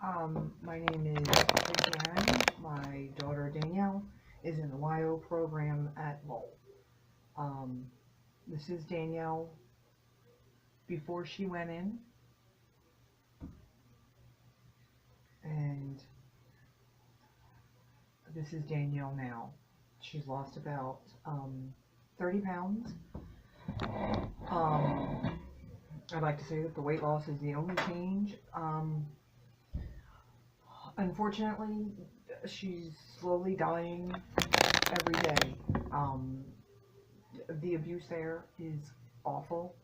My name is Tracie. My daughter Danielle is in the YO program at Lowell. Um, this is Danielle before she went in, and this is Danielle now. She's lost about 30 pounds. Um, I'd like to say that the weight loss is the only change. Unfortunately, she's slowly dying every day. Um, the abuse there is awful.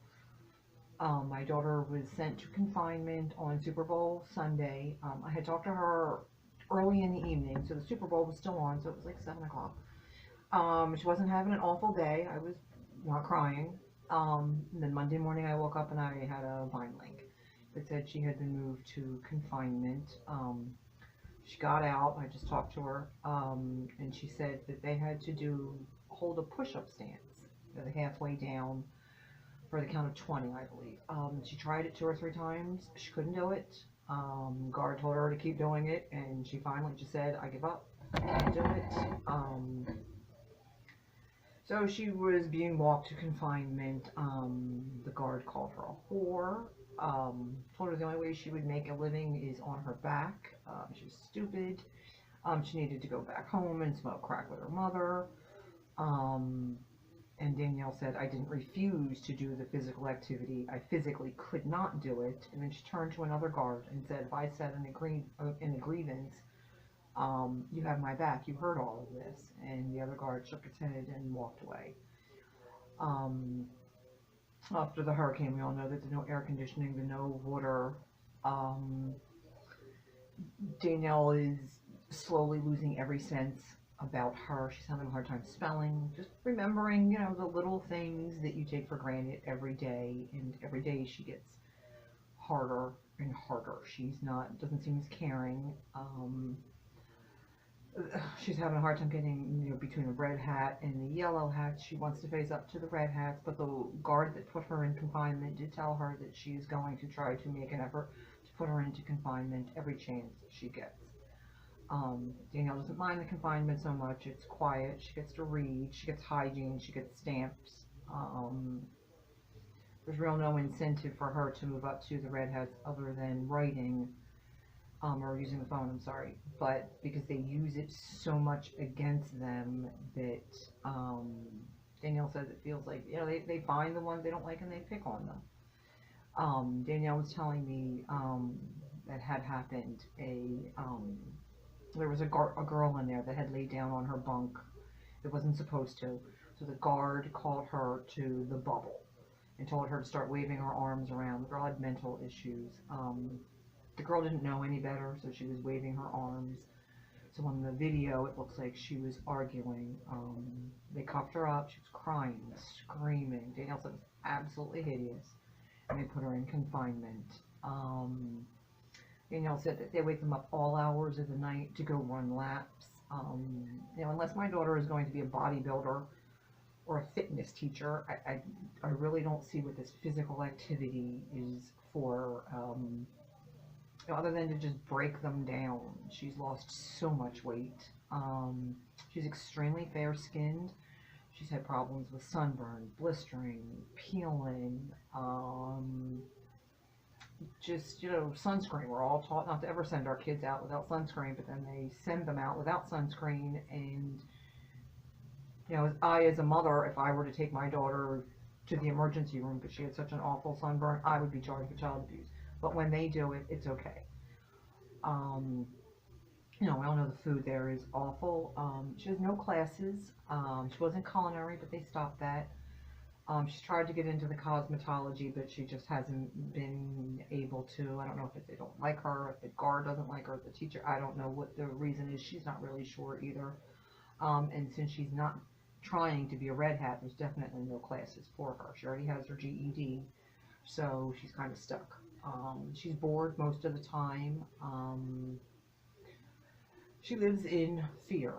My daughter was sent to confinement on Super Bowl Sunday. I had talked to her early in the evening, so the Super Bowl was still on, so it was like 7 o'clock. She wasn't having an awful day. I was not crying. And then Monday morning I woke up and I had a Vine link that said she had been moved to confinement. She got out. I just talked to her, and she said that they had to hold a push-up stance, halfway down for the count of 20, I believe. She tried it 2 or 3 times. She couldn't do it. Guard told her to keep doing it, and she finally just said, I give up. I can't do it. So she was being walked to confinement. The guard called her a whore. Told her the only way she would make a living is on her back. She was stupid. She needed to go back home and smoke crack with her mother. Um, and Danielle said, I didn't refuse to do the physical activity. I physically could not do it. And then she turned to another guard and said, if I said in a grievance, you have my back. You heard all of this. And the other guard shook his head and walked away. Um, After the hurricane, we all know that there's no air conditioning, there's no water. Um, Danielle is slowly losing every sense about her. She's having a hard time spelling, just remembering, the little things that you take for granted every day, and every day she gets harder and harder. She's not, doesn't seem as caring. She's having a hard time getting, between the red hat and the yellow hat. She wants to face up to the red hats, but the guard that put her in confinement did tell her that she's going to try to make an effort to put her into confinement every chance she gets. Danielle doesn't mind the confinement so much. It's quiet. She gets to read. She gets hygiene. She gets stamps. There's real no incentive for her to move up to the red hats other than writing, or using the phone, I'm sorry. But because they use it so much against them that Danielle says it feels like, they find the ones they don't like and they pick on them. Danielle was telling me that had happened. There was a girl in there that had laid down on her bunk. It wasn't supposed to. So the guard called her to the bubble and told her to start waving her arms around. The girl had mental issues. The girl didn't know any better, so she was waving her arms. So on the video, it looks like she was arguing. They cuffed her up. She was crying, screaming. Danielle said it was absolutely hideous. And they put her in confinement. Danielle said that they wake them up all hours of the night to go run laps. Unless my daughter is going to be a bodybuilder or a fitness teacher, I really don't see what this physical activity is for, other than to just break them down. She's lost so much weight. She's extremely fair-skinned. She's had problems with sunburn, blistering, peeling, sunscreen. We're all taught not to ever send our kids out without sunscreen, but then they send them out without sunscreen. And, as a mother, if I were to take my daughter to the emergency room because she had such an awful sunburn, I would be charged with child abuse. But when they do it, it's okay. We all know the food there is awful. She has no classes. She was in culinary, but they stopped that. She's tried to get into the cosmetology, but she just hasn't been able to. I don't know if they don't like her, if the guard doesn't like her, if the teacher, I don't know what the reason is. She's not really sure either. And since she's not trying to be a red hat, there's definitely no classes for her. She already has her GED, so she's kind of stuck. She's bored most of the time. She lives in fear.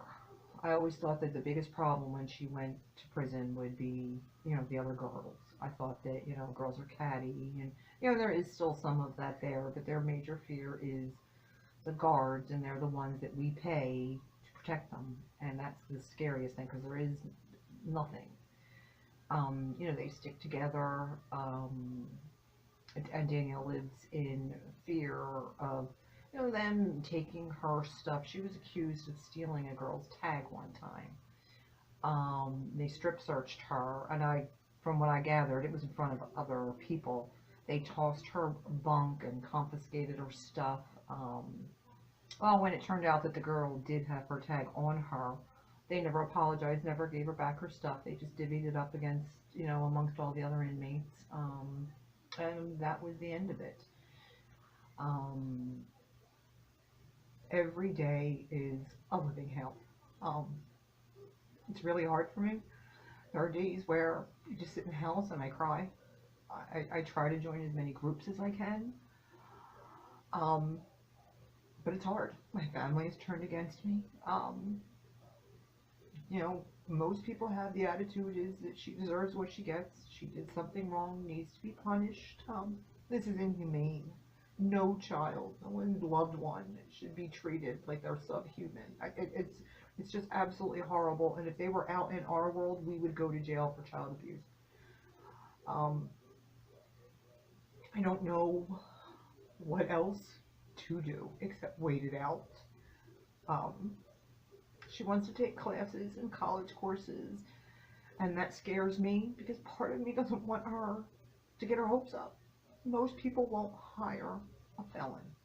I always thought that the biggest problem when she went to prison would be, the other girls. I thought that, girls are catty, and, there is still some of that there, but their major fear is the guards, and they're the ones that we pay to protect them, and that's the scariest thing because there is nothing. You know, they stick together, and Danielle lives in fear of, you know, them taking her stuff. She was accused of stealing a girl's tag one time. They strip searched her, and from what I gathered, it was in front of other people. They tossed her bunk and confiscated her stuff. Well, when it turned out that the girl did have her tag on her, they never apologized, never gave her back her stuff. They just divvied it up against, you know, amongst all the other inmates. And that was the end of it. Every day is a living hell. It's really hard for me. There are days where I just sit in the house and I cry. I try to join as many groups as I can. But it's hard. My family is turned against me. You know, most people have the attitude is that she deserves what she gets. She did something wrong, needs to be punished. This is inhumane. No child, no one's loved one should be treated like they're subhuman. It's just absolutely horrible. And if they were out in our world, we would go to jail for child abuse. I don't know what else to do except wait it out. She wants to take classes and college courses, and that scares me because part of me doesn't want her to get her hopes up. Most people won't hire a felon.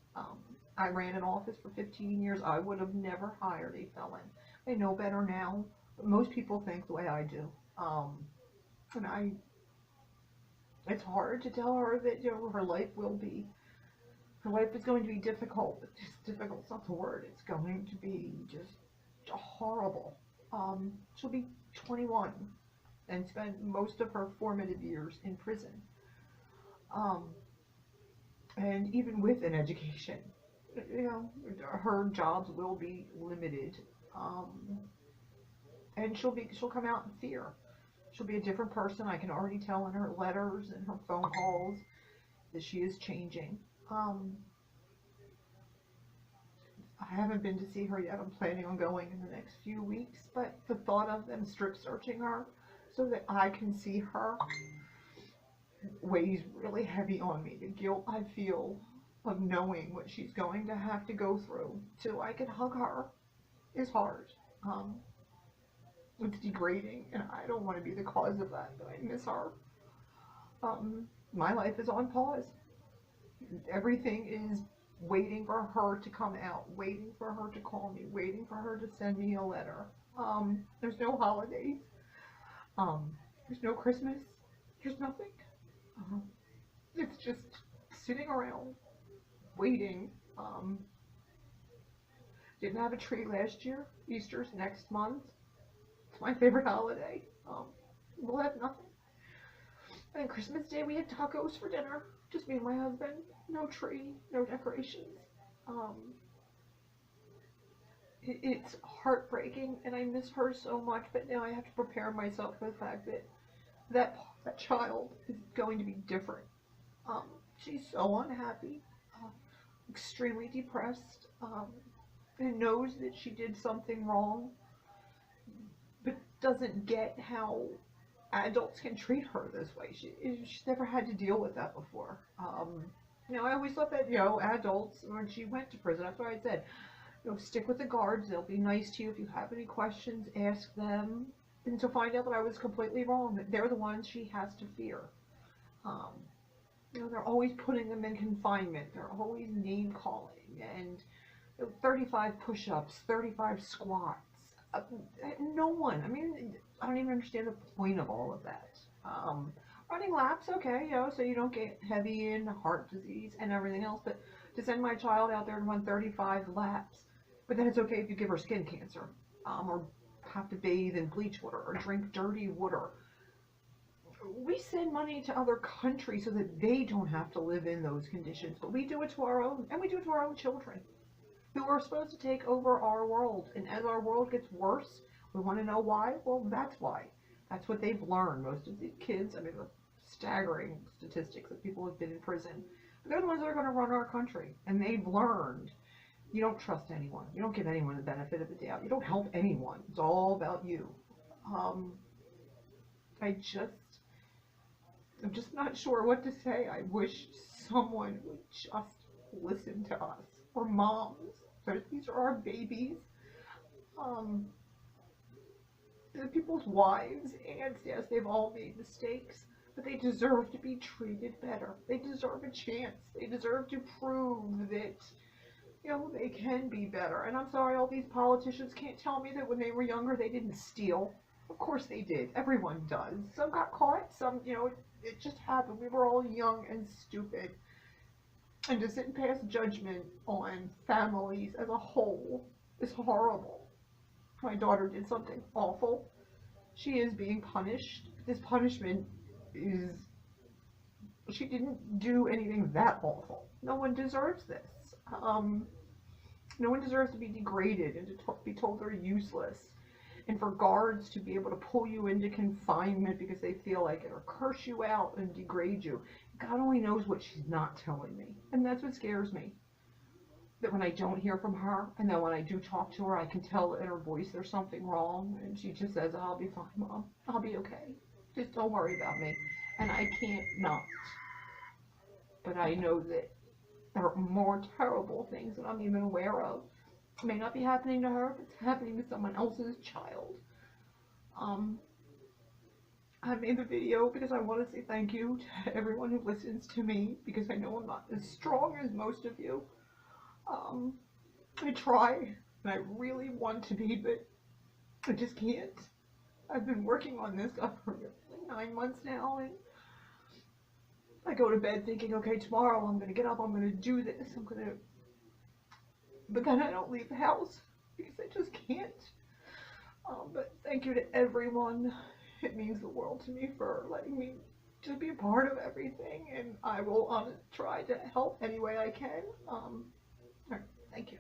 I ran an office for 15 years. I would have never hired a felon. I know better now, but most people think the way I do. And it's hard to tell her that, you know, her life is going to be difficult, but just difficult's not the word. It's going to be just horrible. She'll be 21 and spend most of her formative years in prison. And even with an education, you know, her jobs will be limited. And she'll come out in fear. She'll be a different person. I can already tell in her letters and her phone calls that she is changing. I haven't been to see her yet. I'm planning on going in the next few weeks, but the thought of them strip searching her so that I can see her weighs really heavy on me. The guilt I feel of knowing what she's going to have to go through so I can hug her is hard. It's degrading, and I don't want to be the cause of that, but I miss her. My life is on pause. Everything is waiting for her to come out, waiting for her to call me, waiting for her to send me a letter. There's no holidays. There's no Christmas. There's nothing. It's just sitting around, waiting. Didn't have a tree last year. Easter's next month. It's my favorite holiday. We'll have nothing. And Christmas Day we had tacos for dinner. Just me and my husband. No tree, no decorations. It's heartbreaking, and I miss her so much, but now I have to prepare myself for the fact that that child is going to be different. She's so unhappy, extremely depressed, and knows that she did something wrong, but doesn't get how adults can treat her this way. She's never had to deal with that before. You know, I always thought that, you know, adults, when she went to prison, that's what I said, you know, stick with the guards. They'll be nice to you. If you have any questions, ask them. And to find out that I was completely wrong, that they're the ones she has to fear. You know, they're always putting them in confinement. They're always name calling, and you know, 35 push-ups, 35 squats. No one. I mean, I don't even understand the point of all of that. Running laps, okay, you know, so you don't get heavy in heart disease and everything else, but to send my child out there to run 35 laps, but then it's okay if you give her skin cancer, or have to bathe in bleach water, or drink dirty water. We send money to other countries so that they don't have to live in those conditions, but we do it to our own, and we do it to our own children, who are supposed to take over our world, and as our world gets worse, we want to know why? Well, that's why. That's what they've learned. Most of the kids, I mean, the staggering statistics of people who have been in prison, but they're the ones that are going to run our country, and they've learned You don't trust anyone. You don't give anyone the benefit of the doubt. You don't help anyone. It's all about you. Um, I just, I'm just not sure what to say. I wish someone would just listen to us. We're moms. These are our babies. Um, the people's wives, aunts, yes, they've all made mistakes, but they deserve to be treated better. They deserve a chance. They deserve to prove that, you know, they can be better. And I'm sorry, all these politicians can't tell me that when they were younger they didn't steal. Of course they did. Everyone does. Some got caught, some, you know, it just happened. We were all young and stupid. And to sit and pass judgment on families as a whole is horrible. My daughter did something awful. She is being punished. This punishment is, she didn't do anything that awful. No one deserves this. No one deserves to be degraded and to be told they're useless. And for guards to be able to pull you into confinement because they feel like it, or curse you out and degrade you. God only knows what she's not telling me. And that's what scares me. That when I don't hear from her, and then when I do talk to her, I can tell in her voice there's something wrong, and she just says, I'll be fine, Mom. I'll be okay. Just don't worry about me. And I can't not. But I know that there are more terrible things that I'm even aware of. It may not be happening to her, but it's happening to someone else's child. I made the video because I want to say thank you to everyone who listens to me, because I know I'm not as strong as most of you. I try, and I really want to be, but I just can't. I've been working on this stuff for like 9 months now, and I go to bed thinking, okay, tomorrow I'm going to get up, I'm going to do this, but then I don't leave the house, because I just can't. But thank you to everyone. It means the world to me for letting me to be a part of everything, and I will try to help any way I can. All right, thank you.